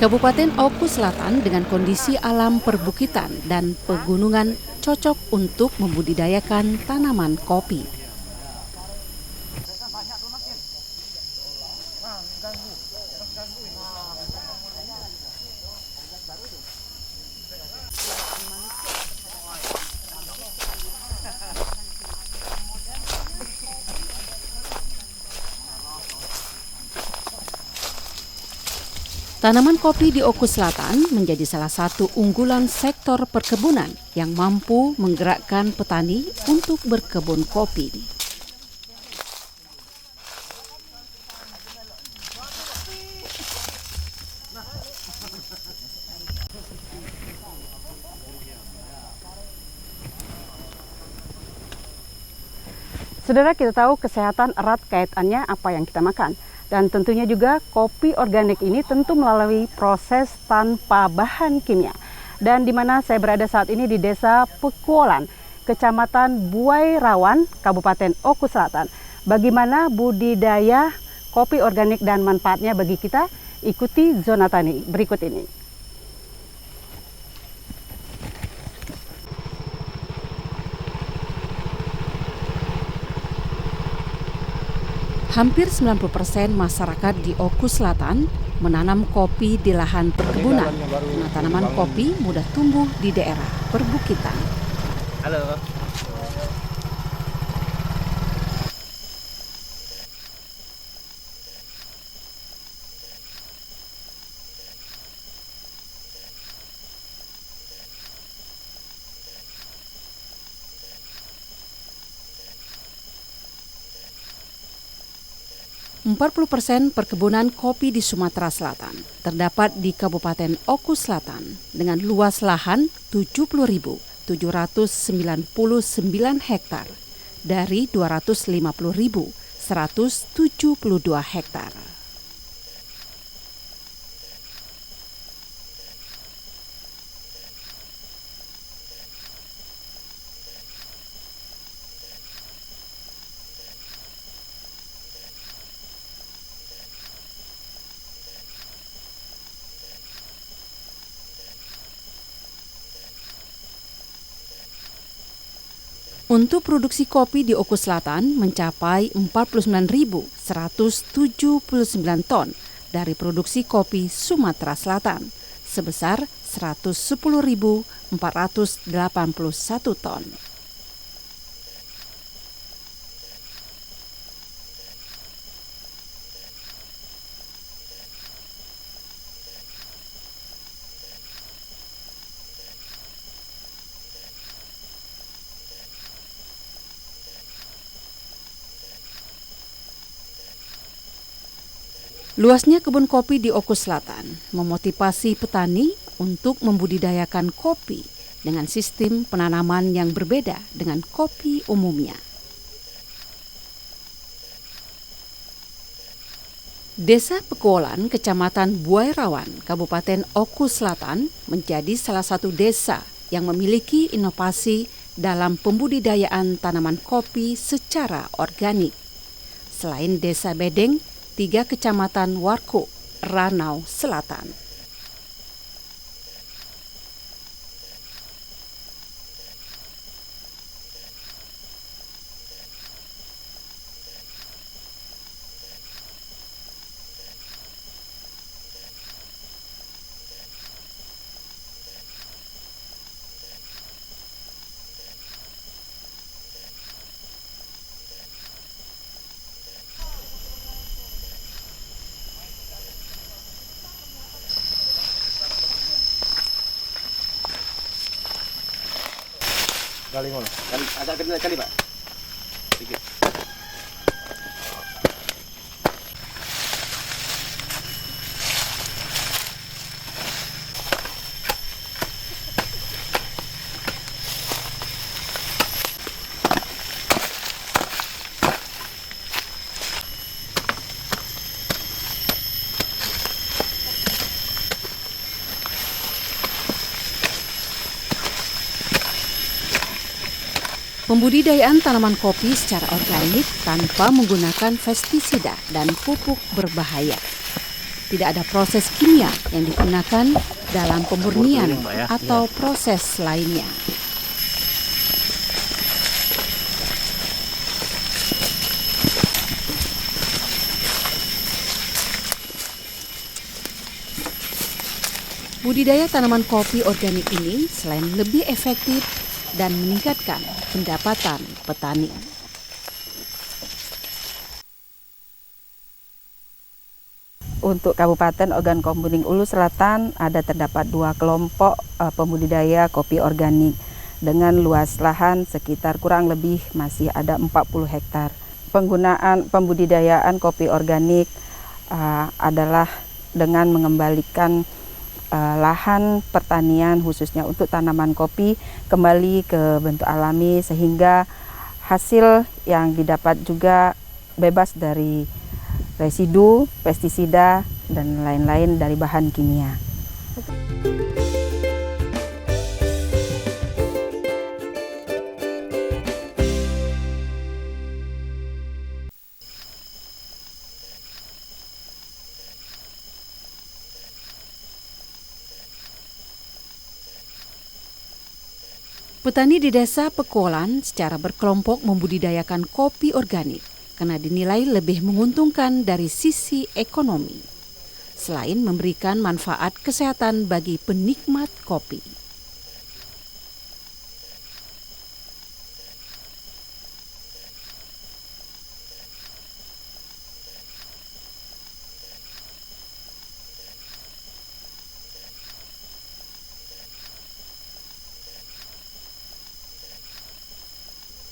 Kabupaten Oku Selatan dengan kondisi alam perbukitan dan pegunungan cocok untuk membudidayakan tanaman kopi. Tanaman kopi di Oku Selatan menjadi salah satu unggulan sektor perkebunan yang mampu menggerakkan petani untuk berkebun kopi. Saudara, kita tahu kesehatan erat kaitannya apa yang kita makan. Dan tentunya juga kopi organik ini tentu melalui proses tanpa bahan kimia. Dan di mana saya berada saat ini di Desa Pekuolan, Kecamatan Buai Rawan, Kabupaten Oku Selatan. Bagaimana budidaya kopi organik dan manfaatnya bagi kita? Ikuti Zona Tani berikut ini. Hampir 90% masyarakat di Oku Selatan menanam kopi di lahan perkebunan karena tanaman kopi mudah tumbuh di daerah perbukitan. Halo. % perkebunan kopi di Sumatera Selatan terdapat di Kabupaten Oku Selatan dengan luas lahan 70.799 hektar dari 250.172 hektar. Untuk produksi kopi di Oku Selatan mencapai 49.179 ton dari produksi kopi Sumatera Selatan sebesar 110.481 ton. Luasnya kebun kopi di Oku Selatan memotivasi petani untuk membudidayakan kopi dengan sistem penanaman yang berbeda dengan kopi umumnya. Desa Pekuolan, Kecamatan Buai Rawan, Kabupaten Oku Selatan menjadi salah satu desa yang memiliki inovasi dalam pembudidayaan tanaman kopi secara organik. Selain Desa Bedeng, 3 kecamatan Warko, Ranau Selatan. Kali ngono. Agak kecil kali, Pak. Sedikit. Pembudidayaan tanaman kopi secara organik tanpa menggunakan pestisida dan pupuk berbahaya. Tidak ada proses kimia yang digunakan dalam pemurnian atau proses lainnya. Budidaya tanaman kopi organik ini selain lebih efektif dan meningkatkan pendapatan petani. Untuk Kabupaten Ogan Komputing Ulu Selatan terdapat 2 kelompok pembudidaya kopi organik dengan luas lahan sekitar kurang lebih masih ada 40 hektar. Penggunaan pembudidayaan kopi organik adalah dengan mengembalikan lahan pertanian khususnya untuk tanaman kopi kembali ke bentuk alami sehingga hasil yang didapat juga bebas dari residu, pestisida, dan lain-lain dari bahan kimia. Petani di Desa Pekolan secara berkelompok membudidayakan kopi organik karena dinilai lebih menguntungkan dari sisi ekonomi, selain memberikan manfaat kesehatan bagi penikmat kopi.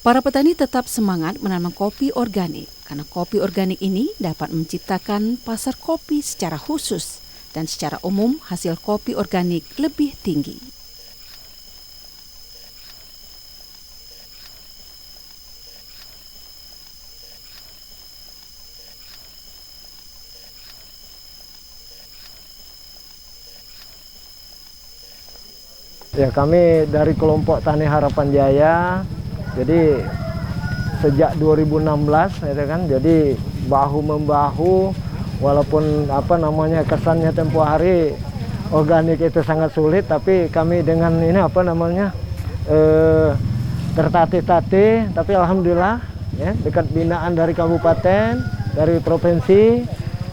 Para petani tetap semangat menanam kopi organik karena kopi organik ini dapat menciptakan pasar kopi secara khusus dan secara umum hasil kopi organik lebih tinggi. Ya, kami dari kelompok Tani Harapan Jaya. Jadi sejak 2016 ya kan, jadi bahu-membahu walaupun kesannya tempo hari organik itu sangat sulit, tapi kami dengan ini tertatih-tatih, tapi alhamdulillah ya dekat binaan dari kabupaten, dari provinsi,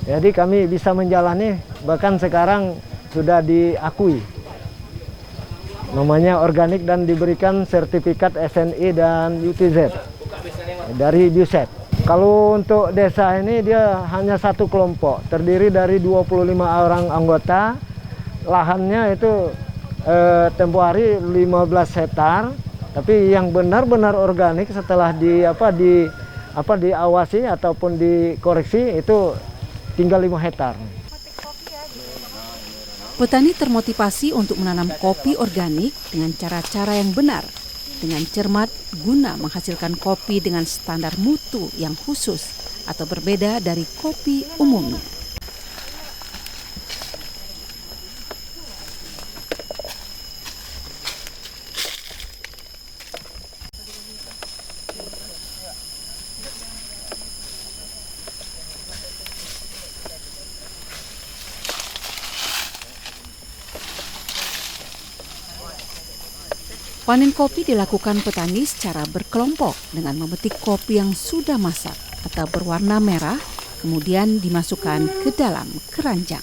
jadi kami bisa menjalani, bahkan sekarang sudah diakui namanya organik dan diberikan sertifikat SNI dan UTZ dari BUSET. Kalau untuk desa ini dia hanya satu kelompok, terdiri dari 25 orang anggota. Lahannya itu tempo hari 15 hektar, tapi yang benar-benar organik setelah diawasi ataupun dikoreksi itu tinggal 5 hektar. Petani termotivasi untuk menanam kopi organik dengan cara-cara yang benar, dengan cermat guna menghasilkan kopi dengan standar mutu yang khusus atau berbeda dari kopi umumnya. Panen kopi dilakukan petani secara berkelompok dengan memetik kopi yang sudah masak atau berwarna merah, kemudian dimasukkan ke dalam keranjang.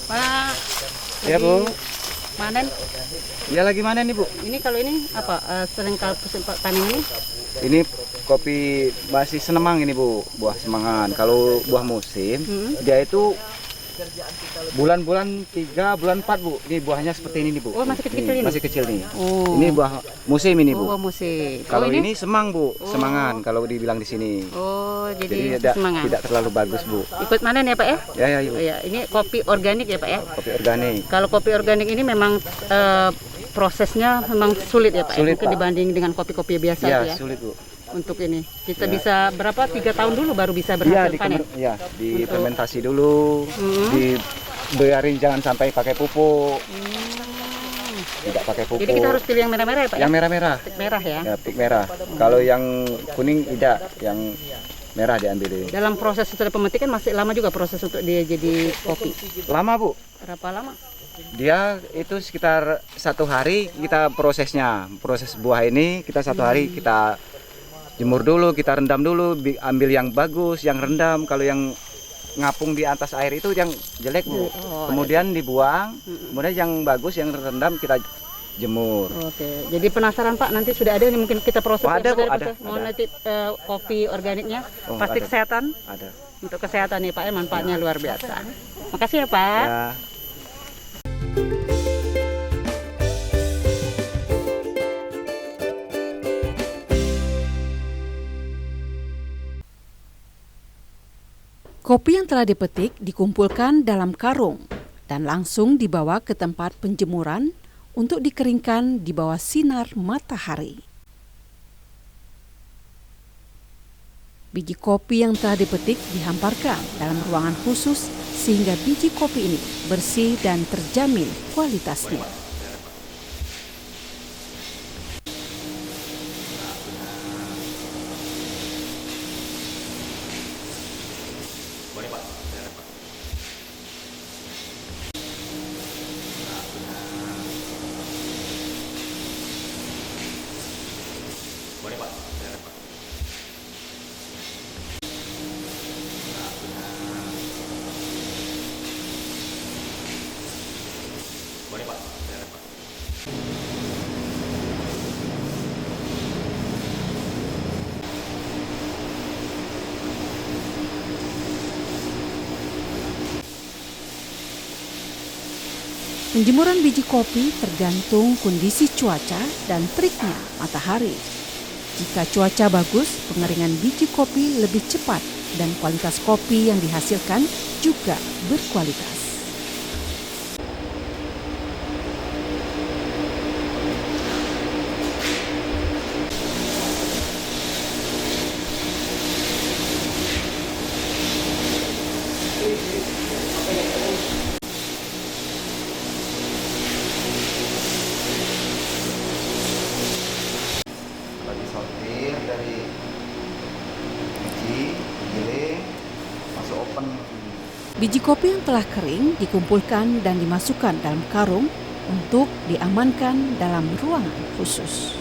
Pak, ya Bu, panen. ya lagi manen nih Bu. Ini kalau ini apa? Sering kalau panen ini? Ini kopi masih senemang ini Bu, buah semangan. Kalau buah musim, dia itu bulan-bulan 3, bulan 4 Bu. Ini buahnya seperti ini nih Bu. Oh, masih kecil-kecil ini? Masih kecil nih. Oh. Ini buah musim ini Bu. Oh, musim. Kalau oh, ini semang Bu, semangan kalau dibilang di sini. Oh, Jadi jadi semangat. tidak terlalu bagus Bu. Ikut manen ya Pak ya? Ya Oh, ya, ini kopi organik ya Pak ya? kopi organik. Kalau kopi organik ini memang prosesnya memang sulit ya Pak Sulit, ya? Mungkin Pak. dibanding dengan kopi-kopi biasa Ya, ya? sulit Bu. Untuk ini kita Ya. bisa berapa 3 tahun dulu baru bisa Iya, berhasil panen. difermentasi dulu, dibiarin jangan sampai pakai pupuk. tidak pakai pupuk. Jadi kita harus pilih yang merah-merah ya Pak? Yang merah-merah. Pik merah ya. Ya, pik merah. Kalau yang kuning tidak, yang merah diambil. Dalam proses setelah pemetikan masih lama juga proses untuk dia jadi kopi. Lama Bu. Berapa lama? Dia itu sekitar 1 hari kita prosesnya. Proses buah ini kita 1 hari kita jemur dulu, kita rendam dulu, ambil yang bagus, yang rendam. Kalau yang ngapung di atas air itu yang jelek Bu. Kemudian dibuang, kemudian yang bagus, yang rendam kita jemur. Oke, jadi penasaran Pak, nanti sudah ada yang mungkin kita proses. Oh, ada, Bu, proses. ada. Mau nanti kopi organiknya, Oh, pasti ada. kesehatan. Ada. Untuk kesehatan nih Pak, manfaatnya luar biasa. Makasih ya Pak. Ya. Kopi yang telah dipetik dikumpulkan dalam karung dan langsung dibawa ke tempat penjemuran untuk dikeringkan di bawah sinar matahari. Biji kopi yang telah dipetik dihamparkan dalam ruangan khusus sehingga biji kopi ini bersih dan terjamin kualitasnya. Penjemuran biji kopi tergantung kondisi cuaca dan teriknya matahari. Jika cuaca bagus, pengeringan biji kopi lebih cepat dan kualitas kopi yang dihasilkan juga berkualitas. Bagi sortir dari biji, giling, masuk oven. Biji kopi yang telah kering dikumpulkan dan dimasukkan dalam karung untuk diamankan dalam ruangan khusus.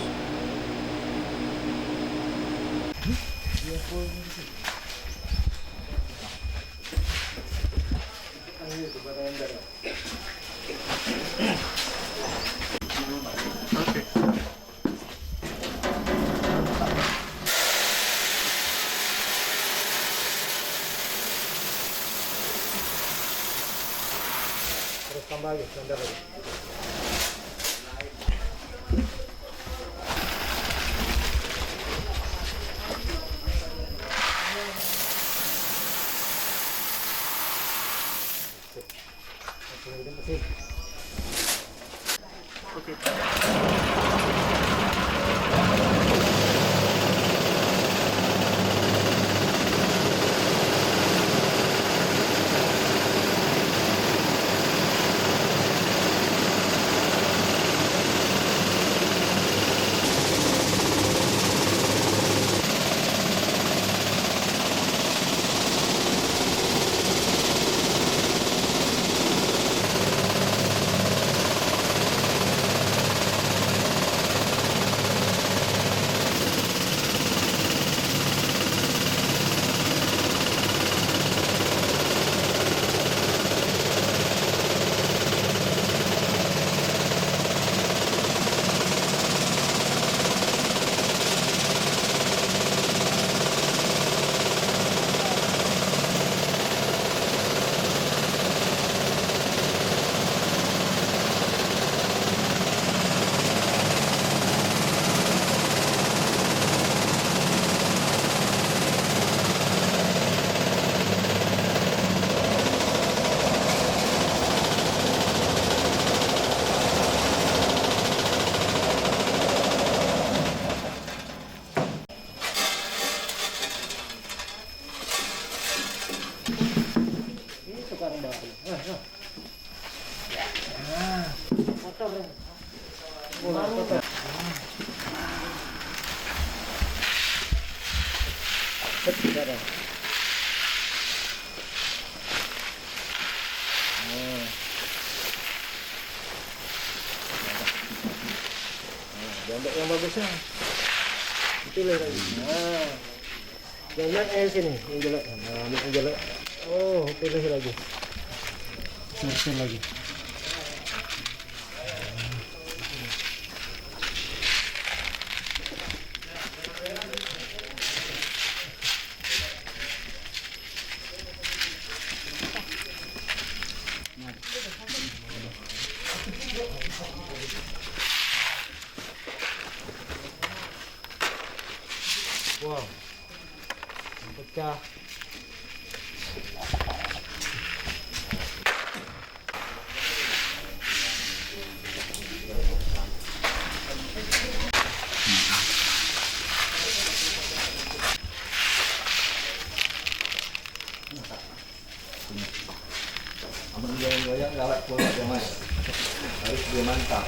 Jambak yang bagusnya. Pilih lagi. Nah. Yang sini, yang jelek. Nah, yang jelek. Oh, pilih lagi. Bersih lagi. Wow, pecah. Abang goyang galak pola mas. Harus dia mantap.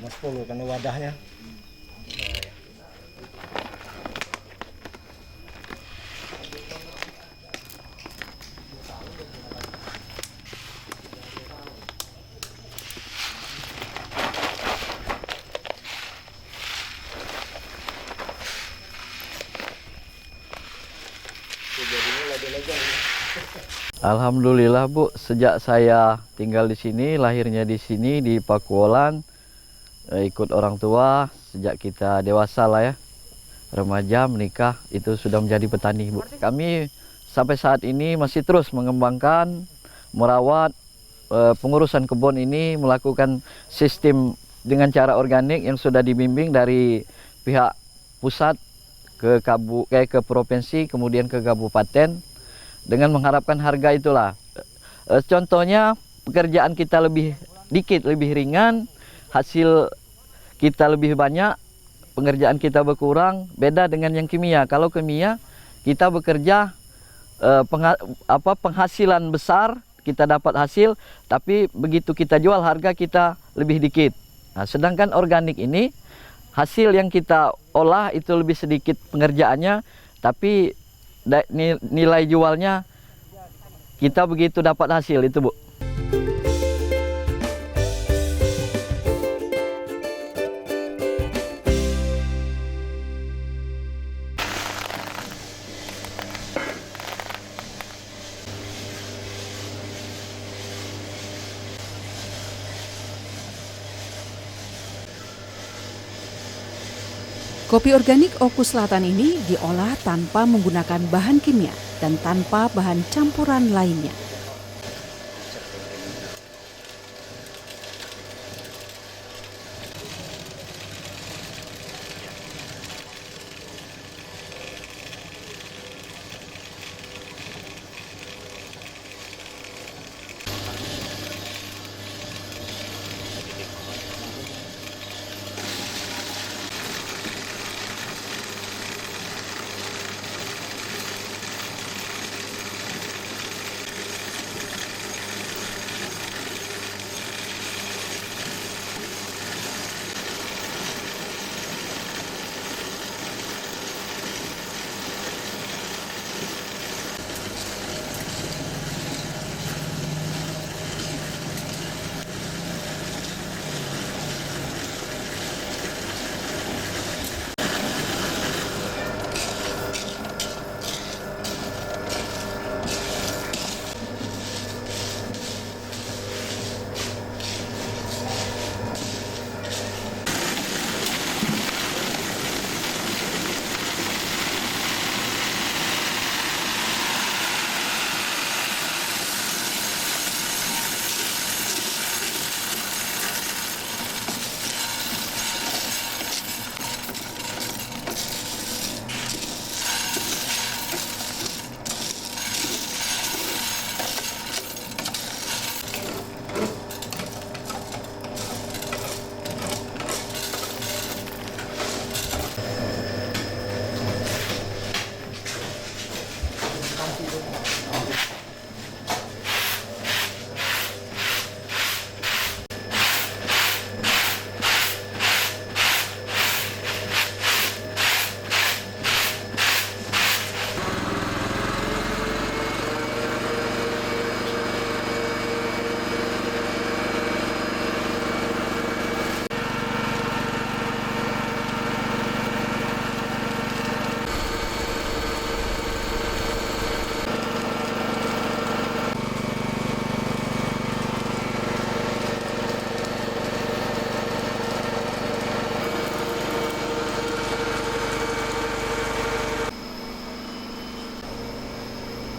Mas 10 karena wadahnya. Alhamdulillah Bu, sejak saya tinggal di sini, lahirnya di sini di Pakualan, ikut orang tua sejak kita dewasa lah ya, remaja menikah itu sudah menjadi petani Bu. Kami sampai saat ini masih terus mengembangkan, merawat pengurusan kebun ini, melakukan sistem dengan cara organik yang sudah dibimbing dari pihak pusat ke provinsi kemudian ke kabupaten. Dengan mengharapkan harga itulah. Contohnya pekerjaan kita lebih dikit, lebih ringan, hasil kita lebih banyak, pengerjaan kita berkurang, beda dengan yang kimia. Kalau kimia kita bekerja penghasilan besar, kita dapat hasil, tapi begitu kita jual harga kita lebih dikit. Nah, sedangkan organik ini hasil yang kita olah itu lebih sedikit pengerjaannya, tapi nilai jualnya kita begitu dapat hasil itu Bu. Kopi organik Oku Selatan ini diolah tanpa menggunakan bahan kimia dan tanpa bahan campuran lainnya.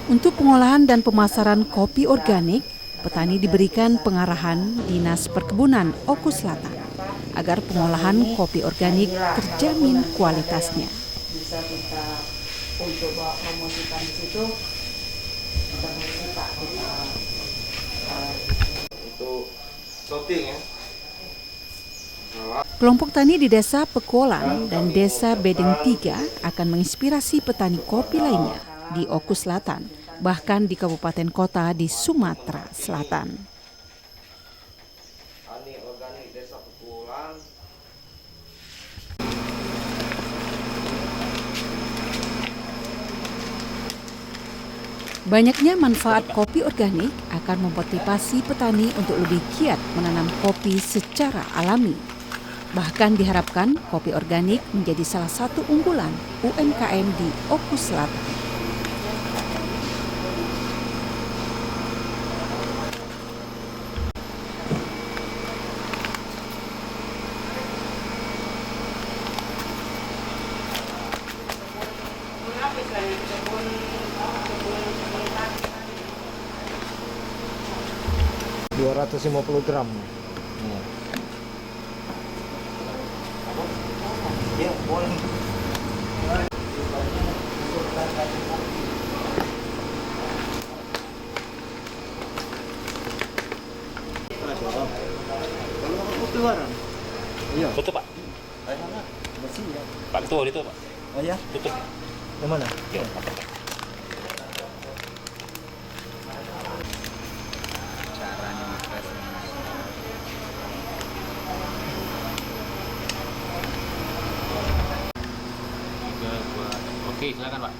Untuk pengolahan dan pemasaran kopi organik, petani diberikan pengarahan Dinas Perkebunan Oku Selatan agar pengolahan kopi organik terjamin kualitasnya. Bisa kita coba promosikan di situ. Untuk shooting ya. Kelompok tani di Desa Pekuolan dan Desa Bedeng 3 akan menginspirasi petani kopi lainnya di Oku Selatan, bahkan di kabupaten kota di Sumatera Selatan. Tani organik Desa Pekuolan. Banyaknya manfaat kopi organik akan memotivasi petani untuk lebih giat menanam kopi secara alami. Bahkan diharapkan kopi organik menjadi salah satu unggulan UMKM di Oku Selatan. Rp 250 gram. Ya, boleh. Iya. Tutup Pak. Bersih ya. Pak Ketua itu Pak. Oh ya, Tutup. yang mana? Oke, silakan Pak.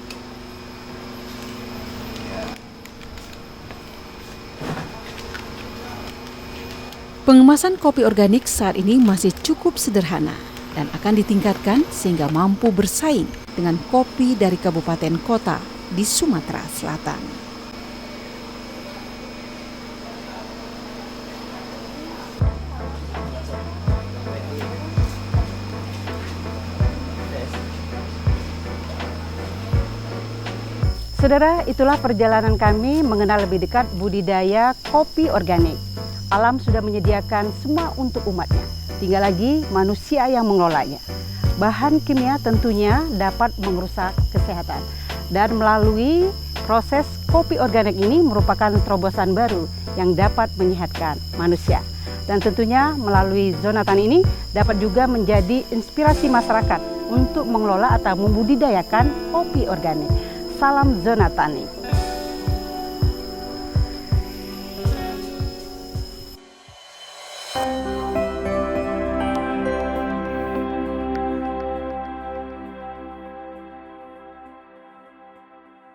Pengemasan kopi organik saat ini masih cukup sederhana dan akan ditingkatkan sehingga mampu bersaing dengan kopi dari kabupaten kota di Sumatera Selatan. Saudara, itulah perjalanan kami mengenal lebih dekat budidaya kopi organik. Alam sudah menyediakan semua untuk umatnya, tinggal lagi manusia yang mengelolanya. Bahan kimia tentunya dapat merusak kesehatan. Dan melalui proses kopi organik ini merupakan terobosan baru yang dapat menyehatkan manusia. Dan tentunya melalui zona tani ini dapat juga menjadi inspirasi masyarakat untuk mengelola atau membudidayakan kopi organik. Salam Zona Tani.